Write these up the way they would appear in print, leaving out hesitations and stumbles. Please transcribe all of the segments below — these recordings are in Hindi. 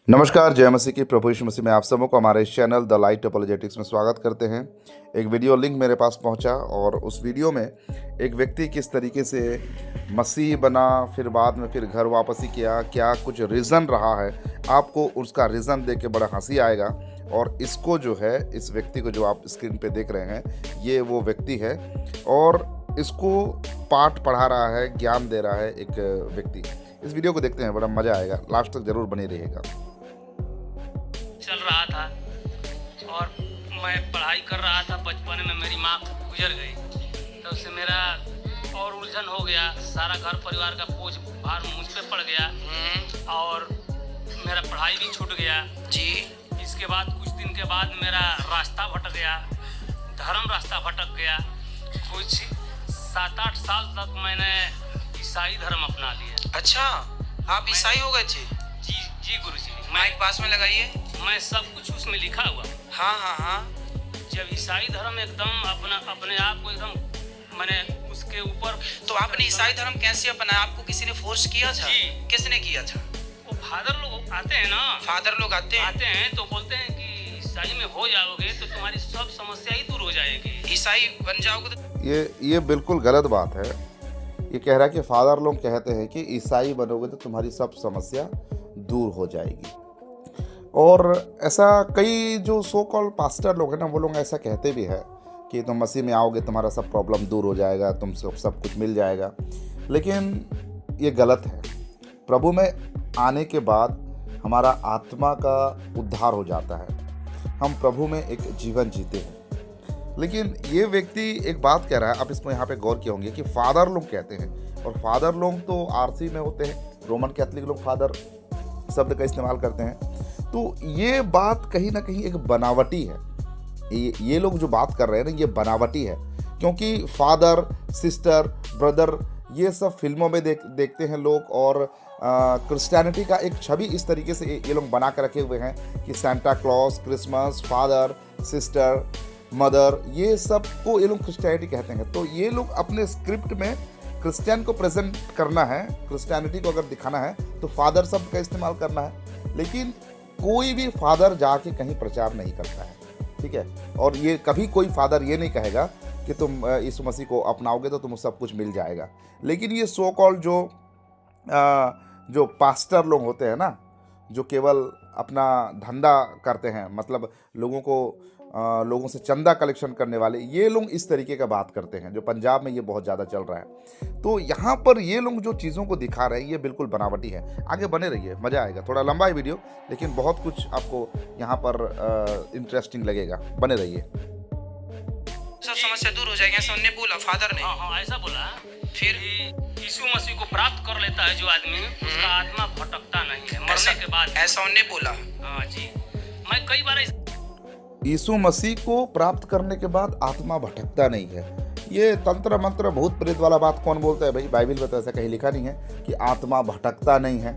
नमस्कार, जय मसीह की। प्रभु यीशु मसीह में आप सबों को हमारे इस चैनल द लाइट अपोलोजेटिक्स में स्वागत करते हैं। एक वीडियो लिंक मेरे पास पहुंचा और उस वीडियो में एक व्यक्ति किस तरीके से मसीह बना, फिर बाद में फिर घर वापसी किया, क्या कुछ रीज़न रहा है। आपको उसका रीज़न देख के बड़ा हंसी आएगा। और इसको जो है, इस व्यक्ति को जो आप स्क्रीन पे देख रहे हैं, ये वो व्यक्ति है और इसको पाठ पढ़ा रहा है, ज्ञान दे रहा है एक व्यक्ति। इस वीडियो को देखते हैं, बड़ा मज़ा आएगा। लास्ट तक ज़रूर बने रहिएगा। चल रहा था और मैं पढ़ाई कर रहा था। बचपन में मेरी माँ गुजर गई, तो उससे मेरा और उलझन हो गया। सारा घर परिवार का बोझ भार मुझ पे पड़ गया और मेरा पढ़ाई भी छूट गया जी। इसके बाद कुछ दिन के बाद मेरा रास्ता भटक गया, धर्म रास्ता भटक गया। कुछ 7-8 साल तक मैंने ईसाई धर्म अपना लिया। अच्छा, आप ईसाई हो गए थे? जी गुरुजी। माइक पास में लगाइए। मैं सब कुछ उसमें लिखा हुआ। हाँ। जब ईसाई धर्म एकदम अपने आप को एकदम मैंने उसके ऊपर। तो आपने ईसाई धर्म कैसे अपनाया? आपको किसी ने फोर्स किया था? जी। किसने किया था? वो फादर लोग आते हैं ना। फादर लोग आते हैं तो बोलते हैं कि ईसाई में हो जाओगे तो तुम्हारी सब समस्या ही दूर हो जाएगी, ईसाई बन जाओगे तो। ये बिल्कुल गलत बात है। ये कह रहा है कि फादर लोग कहते हैं कि ईसाई बनोगे तो तुम्हारी सब समस्या दूर हो जाएगी। और ऐसा कई जो सो कॉल्ड पास्टर लोग हैं ना, वो लोग ऐसा कहते भी है कि तुम मसीह में आओगे तुम्हारा सब प्रॉब्लम दूर हो जाएगा, तुम सब कुछ मिल जाएगा। लेकिन ये गलत है। प्रभु में आने के बाद हमारा आत्मा का उद्धार हो जाता है, हम प्रभु में एक जीवन जीते हैं। लेकिन ये व्यक्ति एक बात कह रहा है, आप इसको यहाँ पे गौर किए होंगे कि फादर लोग कहते हैं, और फादर लोग तो आरसी में होते हैं। रोमन कैथलिक लोग फादर शब्द का इस्तेमाल करते हैं। तो ये बात कहीं ना कहीं एक बनावटी है। ये लोग जो बात कर रहे हैं ना, ये बनावटी है। क्योंकि फादर, सिस्टर, ब्रदर, ये सब फिल्मों में देखते हैं लोग। और क्रिश्चियनिटी का एक छवि इस तरीके से ये लोग बना कर रखे हुए हैं कि Santa Claus, Christmas, father, sister, mother, ये सब को ये लोग क्रिश्चियनिटी कहते हैं। तो ये लोग अपने स्क्रिप्ट में क्रिश्चियन को प्रेजेंट करना है, क्रिश्चियनिटी को अगर दिखाना है तो फादर शब्द का इस्तेमाल करना है। लेकिन कोई भी फादर जाके कहीं प्रचार नहीं करता है, ठीक है। और ये कभी कोई फादर ये नहीं कहेगा कि तुम यीशु मसीह को अपनाओगे तो तुम्हें सब कुछ मिल जाएगा। लेकिन ये सो कॉल्ड जो पास्टर लोग होते हैं ना, जो केवल अपना धंधा करते हैं, मतलब लोगों से चंदा कलेक्शन करने वाले, ये लोग इस तरीके का बात करते हैं, जो पंजाब में ये बहुत ज़्यादा चल रहा है। तो यहाँ पर ये लोग जो चीज़ों को दिखा रहे हैं, ये बिल्कुल बनावटी है। आगे बने रहिए, मज़ा आएगा। थोड़ा लंबा है वीडियो, लेकिन बहुत कुछ आपको यहाँ पर इंटरेस्टिंग लगेगा। बने रहिए। सब समस्या दूर हो जाएगी, ऐसा उन्होंने बोला, फादर ने। हाँ, ऐसा बोला। फिर यीशु मसीह को प्राप्त कर लेता है जो आदमी, उसका आत्मा भटकता नहीं है मरने के बाद। ऐसा उन्होंने बोला। हाँ जी। मैं कई बार यीशु मसीह को प्राप्त करने के बाद आत्मा भटकता नहीं है। ये तंत्र मंत्र भूत प्रेत वाला बात कौन बोलता है भाई? बाइबल में तो ऐसा कहीं लिखा नहीं है कि आत्मा भटकता नहीं है।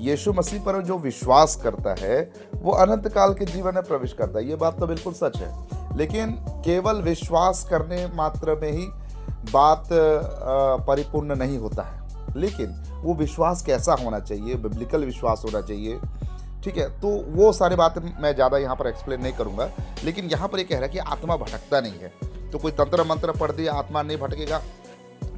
यीशु मसीह पर जो विश्वास करता है वो अनंत काल के जीवन में प्रवेश करता है। ये बात तो बिल्कुल सच है। लेकिन केवल विश्वास करने मात्र में ही बात परिपूर्ण नहीं होता है। लेकिन वो विश्वास कैसा होना चाहिए? बिब्लिकल विश्वास होना चाहिए, ठीक है। तो वो सारी बातें मैं ज़्यादा यहाँ पर एक्सप्लेन नहीं करूँगा। लेकिन यहाँ पर ये कह रहा है कि आत्मा भटकता नहीं है। तो कोई तंत्र मंत्र पढ़ दिया आत्मा नहीं भटकेगा,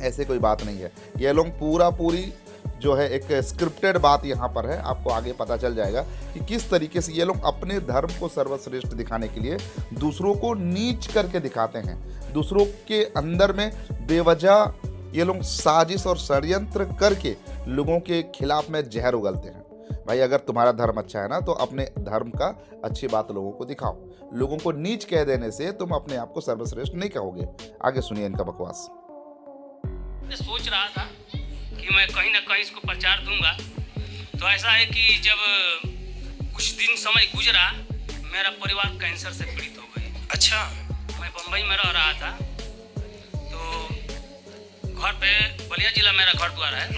ऐसे कोई बात नहीं है। ये लोग पूरी जो है एक स्क्रिप्टेड बात यहाँ पर है। आपको आगे पता चल जाएगा कि किस तरीके से ये लोग अपने धर्म को सर्वश्रेष्ठ दिखाने के लिए दूसरों को नीच करके दिखाते हैं। दूसरों के अंदर में बेवजह ये लोग साजिश और षड्यंत्र करके लोगों के खिलाफ में जहर उगलते हैं। भाई, अगर तुम्हारा धर्म अच्छा है ना, तो अपने धर्म का अच्छी बात लोगों को दिखाओ। लोगों को नीच कह देने से तुम अपने आप को सर्वश्रेष्ठ नहीं कहोगे। आगे सुनिए इनका बकवास। सोच रहा था कि मैं कहीं ना कहीं इसको प्रचार दूंगा। तो ऐसा है कि जब कुछ दिन समय गुजरा, मेरा परिवार कैंसर से पीड़ित हो गई। अच्छा। मैं बम्बई में रह रहा था, तो घर पे, बलिया जिला मेरा घर द्वार है,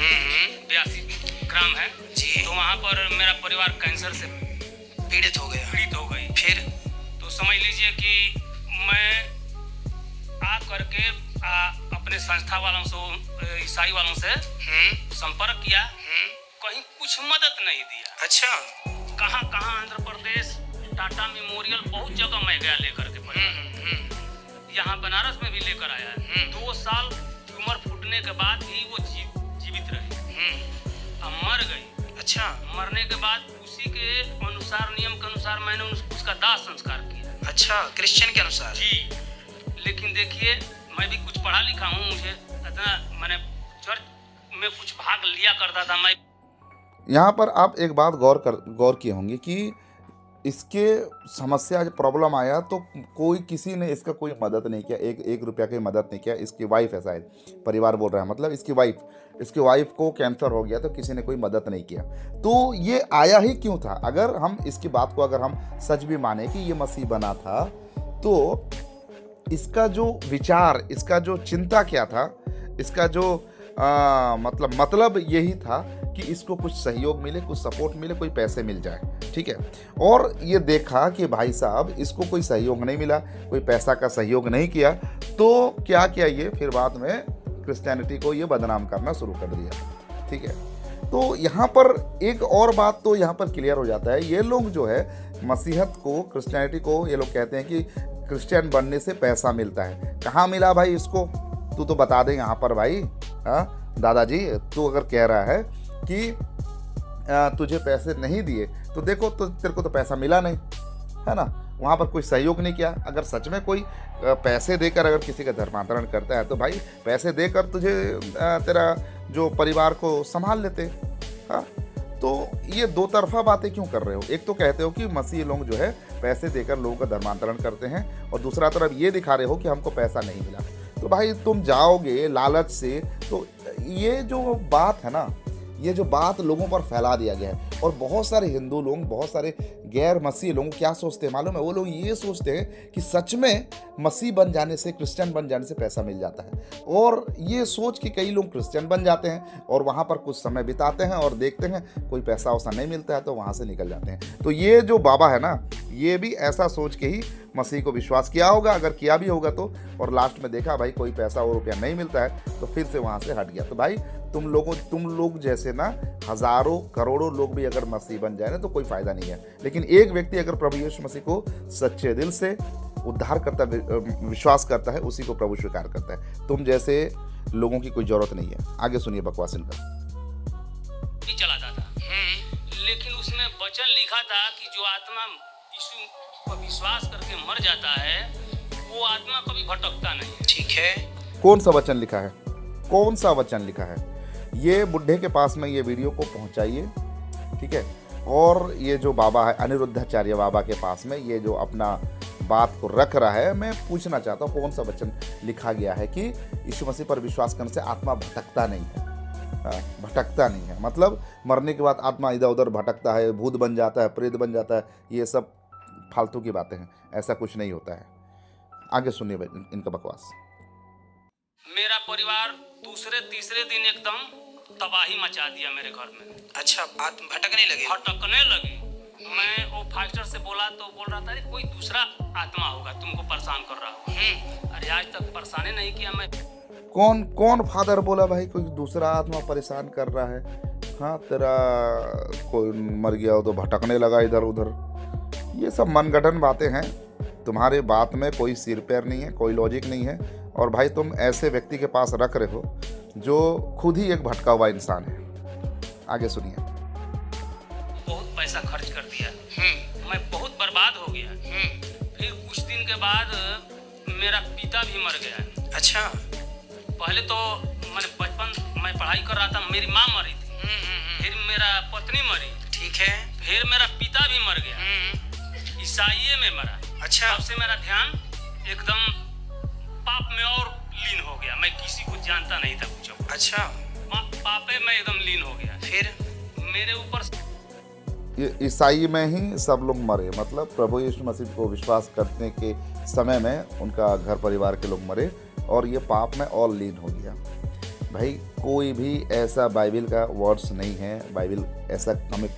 82 ग्राम है जी। तो वहाँ पर मेरा परिवार कैंसर से पीड़ित हो गई। फिर तो समझ लीजिए कि मैं आ करके अपने संस्था वालों से, ईसाई वालों से संपर्क किया। कहीं कुछ मदद नहीं दिया। अच्छा। कहाँ कहाँ आंध्र प्रदेश, टाटा मेमोरियल, बहुत जगह मैं गया लेकर के परिवार। यहाँ बनारस में भी लेकर आया है। 2 साल ट्यूमर फूटने के बाद भी वो जीवित रही। अब मर गई। अच्छा। मरने के बाद उसी के अनुसार, नियम के अनुसार मैंने उसका दाह संस्कार किया। अच्छा, क्रिश्चियन के अनुसार। जी। लेकिन देखिए, मैं भी कुछ पढ़ा लिखा हूँ, मुझे इतना मैंने चर्च में कुछ भाग लिया करता था मैं। यहाँ पर आप एक बात गौर किए होंगे कि इसके समस्या जब प्रॉब्लम आया तो कोई किसी ने इसका कोई मदद नहीं किया, एक रुपया की मदद नहीं किया। इसकी वाइफ है, शायद परिवार बोल रहा है, मतलब इसकी वाइफ को कैंसर हो गया तो किसी ने कोई मदद नहीं किया। तो ये आया ही क्यों था? अगर हम इसकी बात को अगर हम सच भी माने कि ये मसीह बना था, तो इसका जो विचार, इसका जो चिंता क्या था, इसका जो मतलब यही था कि इसको कुछ सहयोग मिले, कुछ सपोर्ट मिले, कोई पैसे मिल जाए, ठीक है। और ये देखा कि भाई साहब इसको कोई सहयोग नहीं मिला, कोई पैसा का सहयोग नहीं किया, तो क्या किया ये, फिर बाद में क्रिश्चियनिटी को ये बदनाम करना शुरू कर दिया, ठीक है। तो यहाँ पर एक और बात तो यहाँ पर क्लियर हो जाता है, ये लोग जो है मसीहत को, क्रिश्चियनिटी को, ये लोग कहते हैं कि क्रिश्चियन बनने से पैसा मिलता है। कहाँ मिला भाई इसको? तू तो बता दे यहाँ पर भाई। हाँ दादाजी, तू अगर कह रहा है कि तुझे पैसे नहीं दिए, तो देखो तो तेरे को तो पैसा मिला नहीं, है ना। वहाँ पर कोई सहयोग नहीं किया। अगर सच में कोई पैसे देकर अगर किसी का धर्मांतरण करता है तो भाई पैसे देकर तुझे तेरा जो परिवार को संभाल लेते। हाँ, तो ये दो तरफा बातें क्यों कर रहे हो? एक तो कहते हो कि मसीह लोग जो है पैसे देकर लोगों का धर्मांतरण करते हैं, और दूसरा तरफ ये दिखा रहे हो कि हमको पैसा नहीं मिला। तो भाई तुम जाओगे लालच से, तो ये जो बात है ना, ये जो बात लोगों पर फैला दिया गया है। और बहुत सारे हिंदू लोग, बहुत सारे गैर मसीह लोग क्या सोचते हैं मालूम है? वो लोग ये सोचते हैं कि सच में मसीह बन जाने से, क्रिश्चियन बन जाने से पैसा मिल जाता है। और ये सोच के कई लोग क्रिश्चियन बन जाते हैं और वहाँ पर कुछ समय बिताते हैं और देखते हैं कोई पैसा वैसा नहीं मिलता है तो वहाँ से निकल जाते हैं। तो ये जो बाबा है ना, ये भी ऐसा सोच के ही मसीह को विश्वास किया होगा, अगर किया भी होगा तो, और लास्ट में देखा भाई कोई पैसा और रुपया नहीं मिलता है तो फिर से वहाँ से हट गया। तो भाई तुम लोग जैसे ना हजारों करोड़ों लोग भी अगर मसीह बन जाए ना तो कोई फायदा नहीं है। लेकिन एक व्यक्ति अगर प्रभु यीशु मसीह को सच्चे दिल से उद्धार करता, विश्वास करता है, उसी को प्रभु स्वीकार करता है। तुम जैसे लोगों की कोई जरूरत नहीं है। आगे सुनिए बकवास इनका। चलाता था, लेकिन उसमें वचन लिखा था कि जो आत्मा यीशु पर विश्वास करके मर जाता है वो आत्मा कभी भटकता नहीं है। ठीक है। कौन सा वचन लिखा है? कौन सा वचन लिखा है? ये बुढ़े के पास में ये वीडियो को पहुंचाइए, ठीक है। और ये जो बाबा है अनिरुद्धाचार्य बाबा के पास में ये जो अपना बात को रख रहा है, मैं पूछना चाहता हूँ कौन सा वचन लिखा गया है कि यीशु मसीह पर विश्वास करने से आत्मा भटकता नहीं है। भटकता नहीं है मतलब मरने के बाद आत्मा इधर उधर भटकता है, भूत बन जाता है, प्रेत बन जाता है, ये सब फालतू की बातें हैं, ऐसा कुछ नहीं होता है। आगे सुनिए इनका बकवास। मेरा परिवार दूसरे तीसरे दिन एकदम तबाही मचा दिया मेरे घर में। अच्छा, आत्मा भटकने लगी। मैं वो फास्टर से बोला तो बोल रहा था कोई दूसरा आत्मा होगा तुमको परेशान कर रहा होगा। अरे आज तक परेशान नहीं किया मैं। कौन फादर बोला भाई कोई दूसरा आत्मा परेशान कर रहा है? हाँ, तेरा कोई मर गया हो तो भटकने लगा इधर उधर, ये सब मनगढ़ंत बातें हैं। तुम्हारे बात में कोई सिर पैर नहीं है, कोई लॉजिक नहीं है। और भाई तुम ऐसे व्यक्ति के पास रख रहे हो जो खुद ही एक भटका हुआ इंसान है। आगे सुनिए। बहुत पैसा खर्च कर दिया, मैं बहुत बर्बाद हो गया। फिर कुछ दिन के बाद मेरा पिता भी मर गया। अच्छा। पहले तो मैंने बचपन में पढ़ाई कर रहा था, मेरी माँ मरी थी, फिर मेरा पत्नी मरी, ठीक है, फिर मेरा पिता भी मर गया, ईसाई में मरा। अच्छा। तब से मेरा ध्यान एकदम पाप में और लीन हो गया। मैं किसी को जानता नहीं था कुछ। अच्छा। पापे में एकदम लीन हो गया। फिर मेरे ऊपर ईसाई में ही सब लोग मरे, मतलब प्रभु यीशु मसीह को विश्वास करने के समय में उनका घर परिवार के लोग मरे और ये पाप में और लीन हो गया। भाई कोई भी ऐसा बाइबल का वर्ड्स नहीं है, बाइबल ऐसा हमें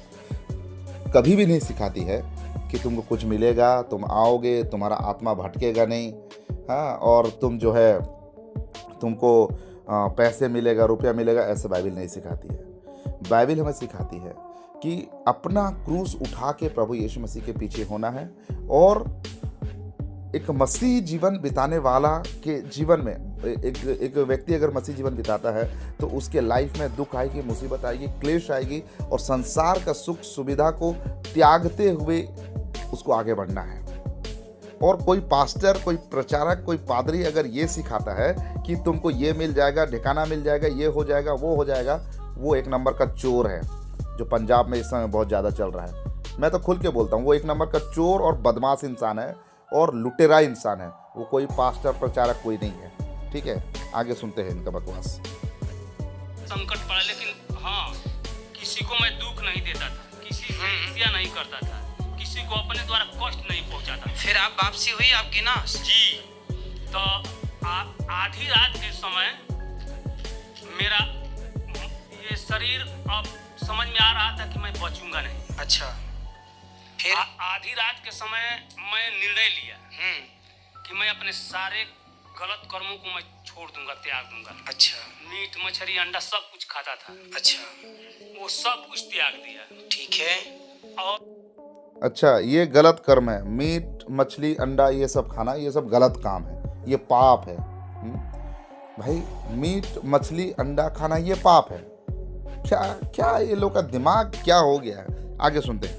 कभी भी नहीं सिखाती है कि तुमको कुछ मिलेगा, तुम आओगे, तुम्हारा आत्मा भटकेगा नहीं। हाँ, और तुम जो है तुमको पैसे मिलेगा, रुपया मिलेगा, ऐसे बाइबल नहीं सिखाती है। बाइबल हमें सिखाती है कि अपना क्रूस उठा के प्रभु यीशु मसीह के पीछे होना है। और एक मसीह जीवन बिताने वाला के जीवन में एक व्यक्ति अगर मसीह जीवन बिताता है तो उसके लाइफ में दुख आएगी, मुसीबत आएगी, क्लेश आएगी, और संसार का सुख सुविधा को त्यागते हुए उसको आगे बढ़ना है। और कोई पास्टर, कोई प्रचारक, कोई पादरी अगर ये सिखाता है कि तुमको ये मिल जाएगा, ठिकाना मिल जाएगा, ये हो जाएगा, वो हो जाएगा, वो एक नंबर का चोर है, जो पंजाब में इस समय बहुत ज़्यादा चल रहा है। मैं तो खुल के बोलता हूँ, वो एक नंबर का चोर और बदमाश इंसान है और लुटेरा इंसान है। वो कोई पास्टर, प्रचारक कोई नहीं है। ठीक है, आगे सुनते हैं इनका बकवास। संकट पड़ा, लेकिन हाँ, किसी को मैं दुख नहीं देता था, किसी से ईर्ष्या नहीं करता था, किसी को अपने द्वारा कष्ट नहीं पहुंचाता था। फिर आप वापसी हुई आपकी ना जी, तो आधी रात के समय मेरा ये शरीर अब समझ में आ रहा था कि मैं बचूंगा नहीं। अच्छा, फिर आधी रात के समय मैं निर्णय लिया कि मैं अपने सारे गलत कर्मों को मैं छोड़ दूंगा, त्याग दूंगा। अच्छा, मीट, मछली, अंडा सब कुछ खाता था। अच्छा, वो सब कुछ त्याग दिया। ठीक है। और अच्छा, ये गलत कर्म है। मीट, मछली, अंडा ये सब खाना, ये सब गलत काम है, ये पाप है। भाई, मीट, मछली, अंडा खाना ये पाप है। क्या क्या ये लोग का दिमाग क्या हो गया है? आगे सुनते हैं।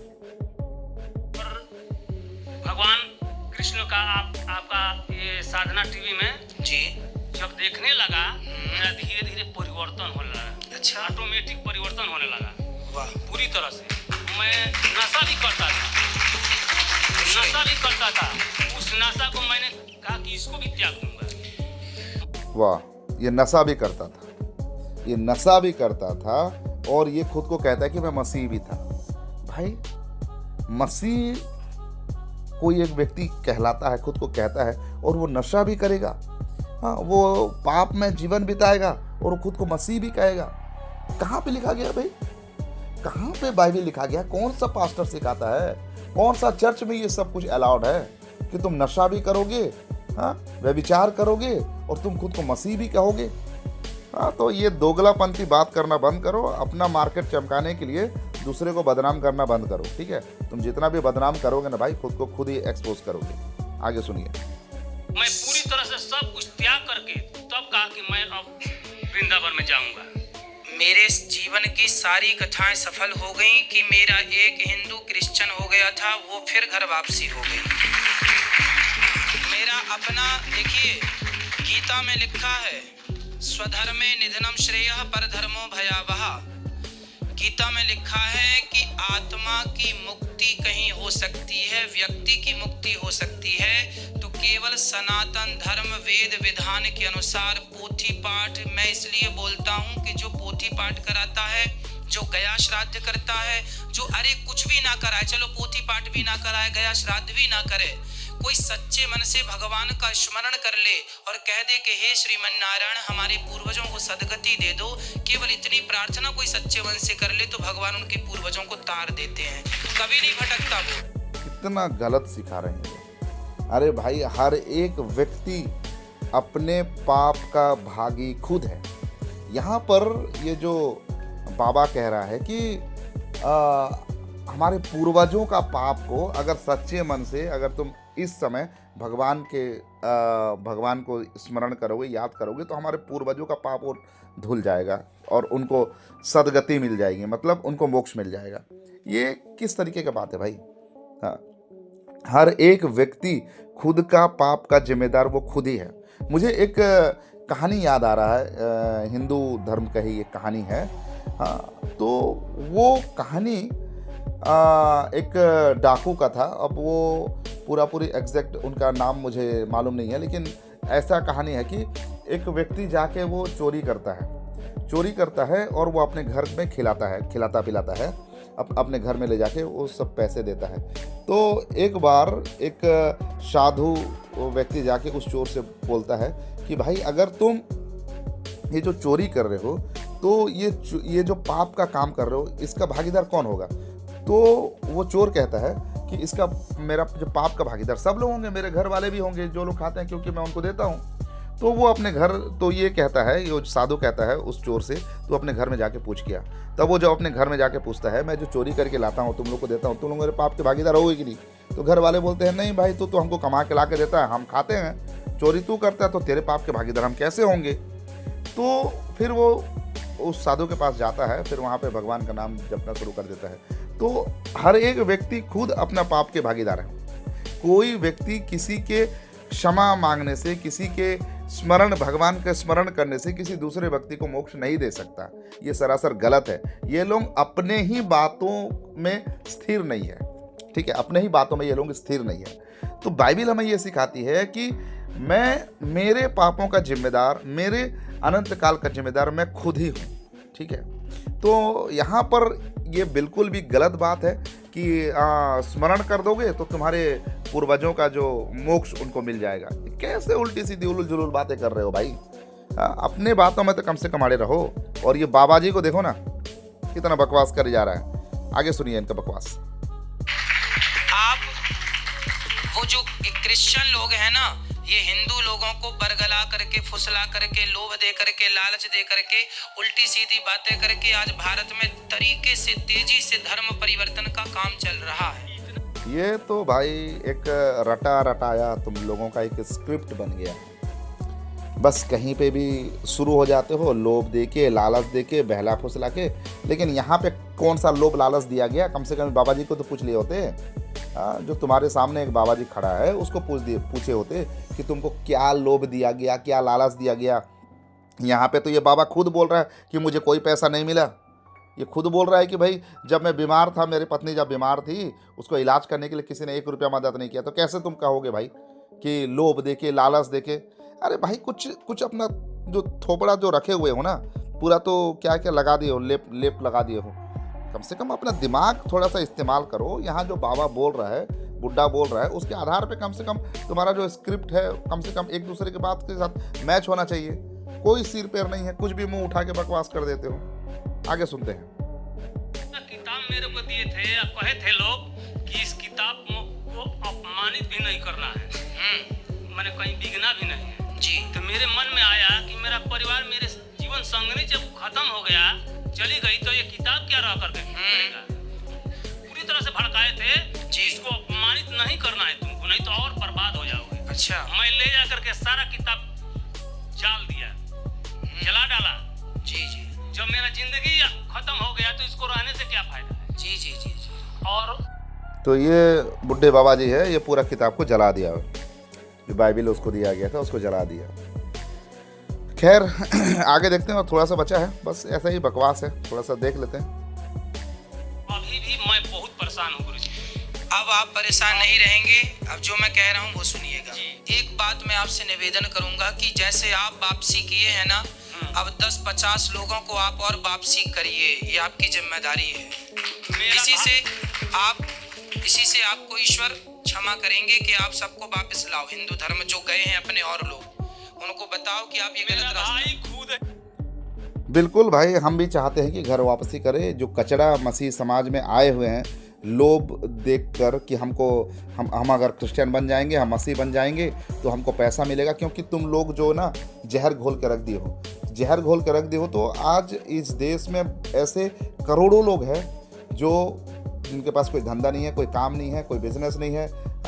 भगवान कृष्ण का आपका ये साधना टीवी में जी जब देखने लगा, मेरा धीरे धीरे परिवर्तन होने लगा। अच्छा, ऑटोमेटिक परिवर्तन होने लगा। वाह, पूरी तरह से। मैं नशा भी करता था, उस नशा को मैंने कहा कि इसको भी त्याग दूंगा। वाह, ये नशा भी करता था, ये नशा भी करता था, और ये खुद को कहता है कि मैं मसीह भी था। भाई, मसीह कोई एक व्यक्ति कहलाता है, खुद को कहता है, और वो नशा भी करेगा, हाँ, वो पाप में जीवन बिताएगा और खुद को मसीह भी कहेगा। कहाँ पे लिखा गया भाई? कहाँ पे बाइबल लिखा गया? कौन सा पास्टर सिखाता है? कौन सा चर्च में ये सब कुछ अलाउड है कि तुम नशा भी करोगे, हाँ, व्यभिचार करोगे और तुम खुद को मसीह भी कहोगे? हाँ, तो ये दोगलापंथी बात करना बंद करो। अपना मार्केट चमकाने के लिए दूसरे को बदनाम करना बंद करो। ठीक है, तुम जितना भी बदनाम करोगे ना भाई, खुद को खुद ही एक्सपोज करोगे। आगे सुनिए। मैं पूरी तरह से सब कुछ त्याग करके तब कहा कि मैं अब वृंदावन में जाऊंगा। मेरे जीवन की सारी कथाएं सफल हो गईं कि मेरा एक हिंदू क्रिश्चियन हो गया था, वो फिर घर वापसी हो गई। मेरा अपना, देखिए, गीता में लिखा है, स्वधर्मे निधनम श्रेयः परधर्मो भयावह। गीता में लिखा है कि आत्मा की मुक्ति कहीं हो सकती है, व्यक्ति की मुक्ति हो सकती है तो केवल सनातन धर्म वेद विधान के अनुसार पोथी पाठ। मैं इसलिए बोलता हूँ कि जो पोथी पाठ कराता है, जो गया श्राद्ध करता है, जो अरे कुछ भी ना कराए, चलो पोथी पाठ भी ना कराए, गया श्राद्ध भी ना करे, कोई सच्चे मन से भगवान का स्मरण कर ले और कह दे कि हे श्रीमन नारायण, हमारे पूर्वजों को सदगति दे दो, केवल इतनी प्रार्थना कोई सच्चे मन से कर ले तो भगवान उनके पूर्वजों को तार देते हैं, कभी नहीं भटकता वो। कितना गलत सिखा रहे हैं। अरे भाई, हर एक व्यक्ति अपने पाप का भागी खुद है। यहाँ पर ये जो बाबा कह रहा है कि हमारे पूर्वजों का पाप को अगर सच्चे मन से, अगर तुम इस समय भगवान को स्मरण करोगे, याद करोगे, तो हमारे पूर्वजों का पाप वो धुल जाएगा और उनको सदगति मिल जाएगी, मतलब उनको मोक्ष मिल जाएगा। ये किस तरीके का बात है भाई? हाँ, हर एक व्यक्ति खुद का पाप का जिम्मेदार वो खुद ही है। मुझे एक कहानी याद आ रहा है, हिंदू धर्म का ही एक कहानी है। हाँ, तो वो कहानी एक डाकू का था। अब वो पूरी एग्जैक्ट उनका नाम मुझे मालूम नहीं है, लेकिन ऐसा कहानी है कि एक व्यक्ति जाके वो चोरी करता है और वो अपने घर में खिलाता पिलाता है, अपने घर में ले जाके वो सब पैसे देता है। तो एक बार एक साधु व्यक्ति जाके उस चोर से बोलता है कि भाई, अगर तुम ये जो चोरी कर रहे हो तो ये जो पाप का काम कर रहे हो, इसका भागीदार कौन होगा? तो वो चोर कहता है कि इसका, मेरा जो पाप का भागीदार सब लोग होंगे, मेरे घर वाले भी होंगे जो लोग खाते हैं, क्योंकि मैं उनको देता हूँ। तो वो अपने घर, तो ये कहता है, ये साधु कहता है उस चोर से, तू अपने घर में जाके पूछ किया। तब वो जब अपने घर में जाके पूछता है, मैं जो चोरी करके लाता हूँ तुम लोग को देता हूँ, तुम लोग मेरे पाप के भागीदार होगे कि नहीं? तो घर वाले बोलते हैं, नहीं भाई, तू तो हमको कमा के ला के देता है, हम खाते हैं, चोरी तू करता है तो तेरे पाप के भागीदार हम कैसे होंगे? तो फिर वो उस साधु के पास जाता है, फिर वहाँ पे भगवान का नाम जपना शुरू कर देता है। तो हर एक व्यक्ति खुद अपना पाप के भागीदार है। कोई व्यक्ति किसी के क्षमा मांगने से, किसी के स्मरण, भगवान का स्मरण करने से किसी दूसरे व्यक्ति को मोक्ष नहीं दे सकता। ये सरासर गलत है। ये लोग अपने ही बातों में स्थिर नहीं है, ठीक है, अपने ही बातों में ये लोग स्थिर नहीं है। तो बाइबिल हमें ये सिखाती है कि मैं मेरे पापों का जिम्मेदार, मेरे अनंत काल का जिम्मेदार मैं खुद ही हूँ, ठीक है। तो यहाँ पर ये बिल्कुल भी गलत बात है कि स्मरण कर दोगे तो तुम्हारे पूर्वजों का जो मोक्ष उनको मिल जाएगा। कैसे उल्टी सीधी उलूल जुलूल बातें कर रहे हो भाई? अपने बातों में तो कम से कम अड़े रहो। और ये बाबा जी को देखो ना, कितना बकवास कर जा रहा है। आगे सुनिए इनका बकवास। आप वो जो क्रिश्चियन लोग हैं ना, ये हिंदू लोगों को बरगला करके, फुसला करके, लोभ दे करके, लालच दे करके, उल्टी सीधी बातें करके आज भारत में तरीके से, तेजी से धर्म परिवर्तन का काम चल रहा है। ये तो भाई एक रटा रटाया तुम लोगों का एक स्क्रिप्ट बन गया। बस कहीं पे भी शुरू हो जाते हो लोभ दे के, लालच दे के, बहला फुसला के। लेकिन यहाँ पे कौन सा लोभ लालच दिया गया? कम से कम बाबा जी को तो पूछ लिए होते। जो तुम्हारे सामने एक बाबा जी खड़ा है उसको पूछे होते कि तुमको क्या लोभ दिया गया, क्या लालच दिया गया। यहाँ पे तो ये बाबा खुद बोल रहा है कि मुझे कोई पैसा नहीं मिला। ये खुद बोल रहा है कि भाई जब मैं बीमार था, मेरी पत्नी जब बीमार थी, उसको इलाज करने के लिए किसी ने 1 रुपया मदद नहीं किया। तो कैसे तुम कहोगे भाई कि लोभ देके, लालच देके? अरे भाई कुछ अपना जो थोपड़ा जो रखे हुए हो ना, पूरा तो क्या क्या लगा दिए हो, लेप लगा दिए हो। कम से कम अपना दिमाग थोड़ा सा इस्तेमाल करो। यहाँ जो बाबा बोल रहा है, बुड्ढा बोल रहा है, उसके आधार पे कम से कम तुम्हारा जो स्क्रिप्ट है कम से कम एक दूसरे के बात के साथ मैच होना चाहिए। कोई सिर पैर नहीं है, कुछ भी मुंह उठा के बकवास कर देते हो। आगे सुनते हैं। किताब मेरे को दिए थे, कहे थे लोग कि इस किताब को अपमानित भी नहीं करना है, मैंने कहीं बिगना भी नहीं है जी। तो मेरे मन में आया कि मेरा परिवार, मेरे जीवन संगनी जब खत्म हो गया, चली गई, तो ये किताब क्या रह करके करेगा? पूरी तरह से भड़काए थे जी, इसको अपमानित नहीं करना है तुमको, नहीं तो और बर्बाद हो जाओगे। अच्छा। मैं ले जा करके सारा किताब जाल दिया, जला डाला जी जी। जब मेरा जिंदगी खत्म हो गया तो इसको रहने से क्या फायदा है? जी जी जी जी। और तो ये बुड्ढे बाबा जी है, ये पूरा किताब को जला दिया, जो बाइबिल उसको दिया गया था उसको जला दिया। खैर आगे देखते हैं, और थोड़ा सा बचा है, बस ऐसा ही बकवास है, थोड़ा सा देख लेते हैं। अभी भी मैं बहुत परेशान हूँ गुरुजी। अब आप परेशान नहीं रहेंगे। अब जो मैं कह रहा हूँ वो सुनिएगा। एक बात मैं आपसे निवेदन करूंगा कि जैसे आप वापसी किए हैं ना, अब 10-50 लोगों को आप और वापसी करिए, ये आपकी जिम्मेदारी है। इसी से आपको ईश्वर क्षमा करेंगे कि आप सबको वापस लाओ। हिंदू धर्म जो गए हैं अपने और लोग, उनको बताओ कि आप ये गलत रास्ते। बिल्कुल भाई, हम भी चाहते हैं कि घर वापसी करें। जो कचरा मसीह समाज में आए हुए हैं, लोभ देखकर कि हम अगर क्रिश्चियन बन जाएंगे, हम मसीह बन जाएंगे तो हमको पैसा मिलेगा। क्योंकि तुम लोग जो ना जहर घोल के रख दिए हो, तो आज इस देश में ऐसे करोड़ों लोग हैं जो जिनके पास कोई धंधा नहीं है, कोई काम नहीं है, कोई बिजनेस नहीं है,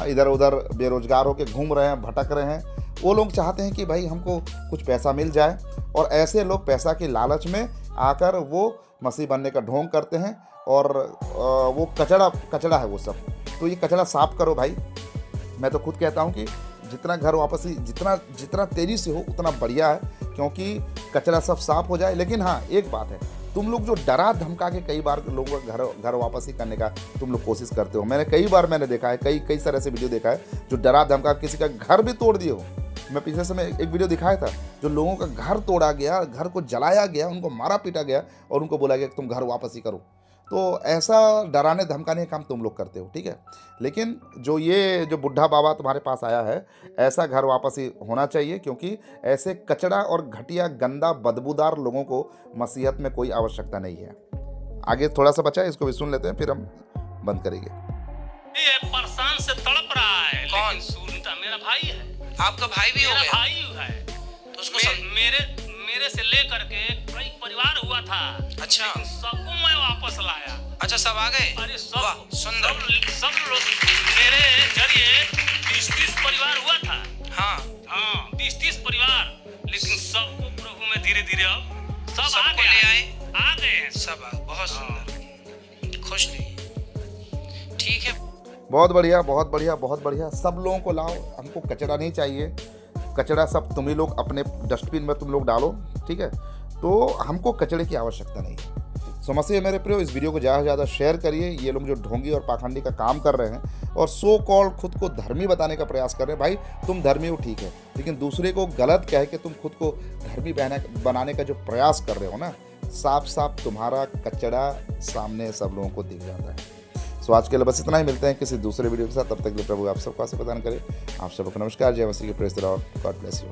इधर उधर बेरोजगार होकर घूम रहे हैं, भटक रहे हैं। वो लोग चाहते हैं कि भाई हमको कुछ पैसा मिल जाए, और ऐसे लोग पैसा के लालच में आकर वो मसीह बनने का ढोंग करते हैं, और वो कचड़ा है वो सब। तो ये कचड़ा साफ करो भाई। मैं तो खुद कहता हूँ कि जितना घर वापसी जितना तेजी से हो उतना बढ़िया है, क्योंकि कचरा सब साफ हो जाए। लेकिन हाँ, एक बात है, तुम लोग जो डरा धमका के कई बार लोगों का घर वापसी करने का तुम लोग कोशिश करते हो। कई बार मैंने देखा है, कई सारे ऐसे वीडियो देखा है जो डरा धमका किसी का घर भी तोड़ दिए हो। मैं पिछले समय एक वीडियो दिखाया था, जो लोगों का घर तोड़ा गया, घर को जलाया गया, उनको मारा पीटा गया और उनको बोला गया कि तुम घर वापसी करो। तो ऐसा डराने धमकाने का काम तुम लोग करते हो, ठीक है। लेकिन जो बुढ़ा बाबा तुम्हारे पास आया है, ऐसा घर वापसी होना चाहिए, क्योंकि ऐसे कचड़ा और घटिया गंदा बदबूदार लोगों को मसीहत में कोई आवश्यकता नहीं है। आगे थोड़ा सा बचा है, इसको भी सुन लेते हैं, फिर हम बंद करेंगे। ये परेशान से तड़प रहा है, लेकिन सुनता मेरा भाई है। आपका भाई भी हो गया? भाई है। तो उसको मेरे से लेकर के कई परिवार हुआ था। अच्छा। लेकिन सबको मैं वापस लाया। अच्छा, सब आ गए? अरे वाह, सुंदर। सब लोग मेरे जरिए 20-30 परिवार हुआ था। हाँ 20-30 परिवार, लेकिन सबको प्रभु में धीरे धीरे अब सब आ सबको गए, ले आए? आ गए हैं। सब बहुत सुंदर, खुश नहीं। ठीक है, बहुत बढ़िया, बहुत बढ़िया, बहुत बढ़िया। सब लोगों को लाओ, हमको कचरा नहीं चाहिए। कचरा सब तुम ही लोग अपने डस्टबिन में तुम लोग डालो, ठीक है। तो हमको कचरे की आवश्यकता नहीं है। समझिए मेरे प्रियो, इस वीडियो को ज़्यादा से ज़्यादा शेयर करिए। ये लोग जो ढोंगी और पाखंडी का काम कर रहे हैं और सो कॉल खुद को धर्मी बताने का प्रयास कर रहे हैं, भाई तुम धर्मी हो ठीक है, लेकिन दूसरे को गलत कह के तुम खुद को धर्मी बनाने का जो प्रयास कर रहे हो ना, साफ साफ तुम्हारा कचरा सामने सब लोगों को दिख जाता है। सो आज के लिए बस इतना ही, मिलते हैं किसी दूसरे वीडियो के साथ। तब तक के लिए प्रभु आप सबको आशीर्वाद प्रदान करें। आप सबको नमस्कार, जय मसीह की praise the Lord, God bless you.